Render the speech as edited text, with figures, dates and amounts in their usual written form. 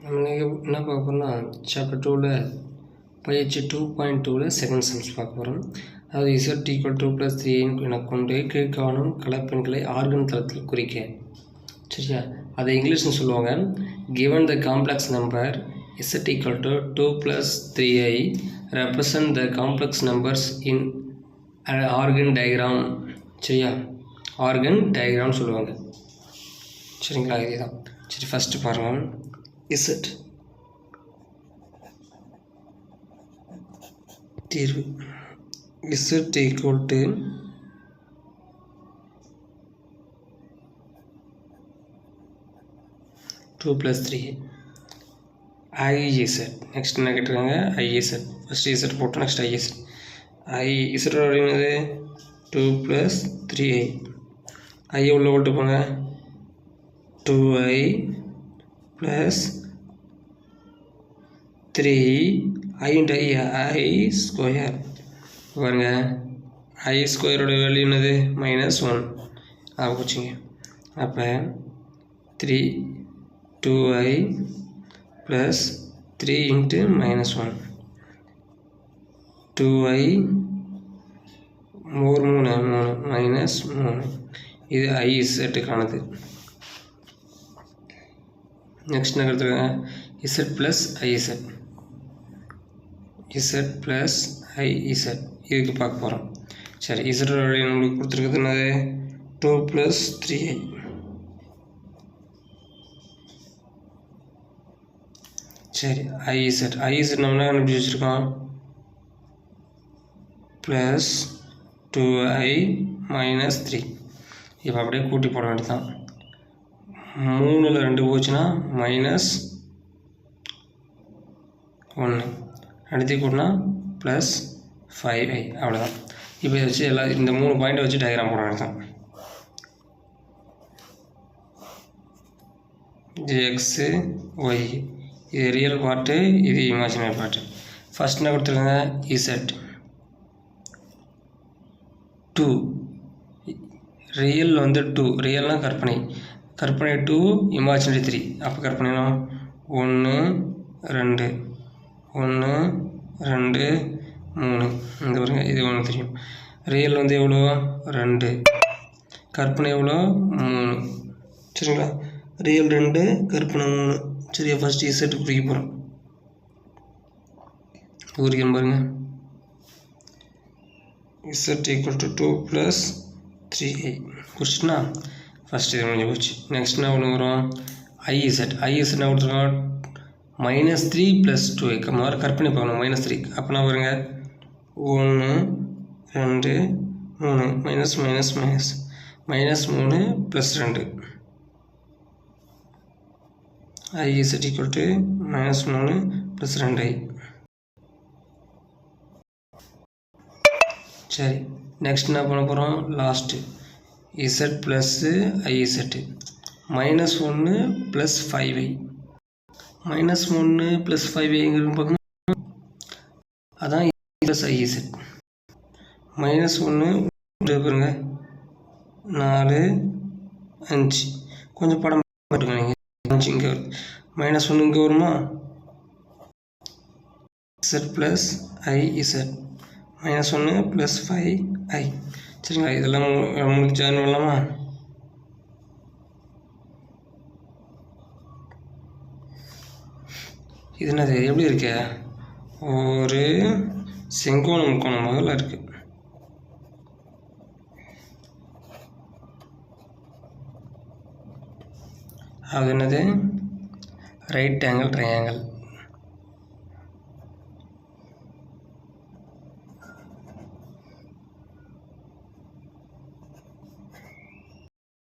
நம்ம என்ன பார்க்க போகிறோம்னா சாப்டர் 2ல் பயிற்சி 2.2ல் செகண்ட் சம்ஸ் பார்க்க போகிறோம். அதாவது Z = 2 + 3 என கொண்டு கீழ்காணும் கலப்பெண்களை ஆர்கன் தளத்தில் குறிக்க. சரியா, அதை இங்கிலீஷ்னு சொல்லுவாங்க. Given the complex number Z = 2 + 3i represent the complex numbers in an organ diagram. சரியா, ஆர்கன் டயக்ராம் சொல்லுவாங்க. சரிங்களா, இதுதான். சரி, ஃபஸ்ட்டு பாருங்கள். Z தீர்வு Z = 2 + 3 IZ. நெக்ஸ்ட் என்ன கேட்டிருக்காங்க? IZ. ஃபஸ்ட் Z போட்டு நெக்ஸ்ட் IZ. IZ என்னது? 2 + 3i. I உள்ள போட்டு போங்க. 2i + 3 i square. பாருங்க, i ஸ்கொயரோட வேல்யூ என்னது? -1. போச்சுங்க. அப்போ 2i + 3 × -1 2i -3 இது IZக்கானது. நெக்ஸ்ட் என்ன கொடுத்துருக்காங்க? Z + IZ. Z + IZ இதுக்கு பார்க்க போகிறோம். சரி, Z நம்மளுக்கு கொடுத்துருக்குது என்னது? 2 + 3i. சரி, IZ நம்ம என்ன கண்டுபிடிச்சி வச்சுருக்கோம்? +2i - 3. இப்போ அப்படியே கூட்டி போட வேண்டியதான். 3ல் 2 போச்சுன்னா -1. அடுத்து கூட்டினா +5i. அவ்வளோதான். இப்போ இதை வச்சு இந்த 3 பாயிண்ட்டை வச்சு டயக்ராம் போட வேண்டியதான். இது X, Y. இது ரியல் பார்ட்டு, இது இமேஜினரி பார்ட்டு. ஃபஸ்ட் என்ன கொடுத்துருக்காங்க? Z 2. ரியல் 2. ரியல்னால் கற்பனை. 2, இமேஜினரி 3. அப்போ கற்பனைனா 1 2 1 2 3. இந்த பாருங்க, இது 1 தெரியும். ரியல் எவ்வளோ? 2. கற்பனை எவ்வளோ? 3. சரிங்களா, ரியல் 2, கற்பனை 3. சரியா, ஃபஸ்ட்டு Z குறிக்க போகிறோம். குறிக்கணும் பாருங்க. Z = 2 + 3i குறிச்சுன்னா ஃபஸ்ட் இது முடிஞ்சு போச்சு. நெக்ஸ்ட் என்ன ஒன்று வரும்? IZ என்ன கொடுத்துருக்கோம்? -3 + 2i. மாதிரி கற்பனை பார்க்கணும். -3 அப்போனா பாருங்க, 1 2 3 -3 + 2. IZ = -3 + 2i. சரி, நெக்ஸ்ட் என்ன பண்ண போகிறோம்? Last Z + IZ -1 + 5i. -1 + 5iங்கிறது பார்க்கணும். அதான் + IZ. -1 பாருங்க, 4 5. கொஞ்சம் படம் போட்டுங்க. நீங்கள் 5 இங்கே வருது, -1 இங்கே வருமா? Z + IZ -1 + 5i. சரிங்களா, இதெல்லாம் உங்களுக்கு ஜாயின் பண்ணலாமா? இது என்னது? எப்படி இருக்கு? ஒரு செங்கோணம் முக்கோணம் முதல்ல இருக்கு. அது என்னது? Right angle triangle.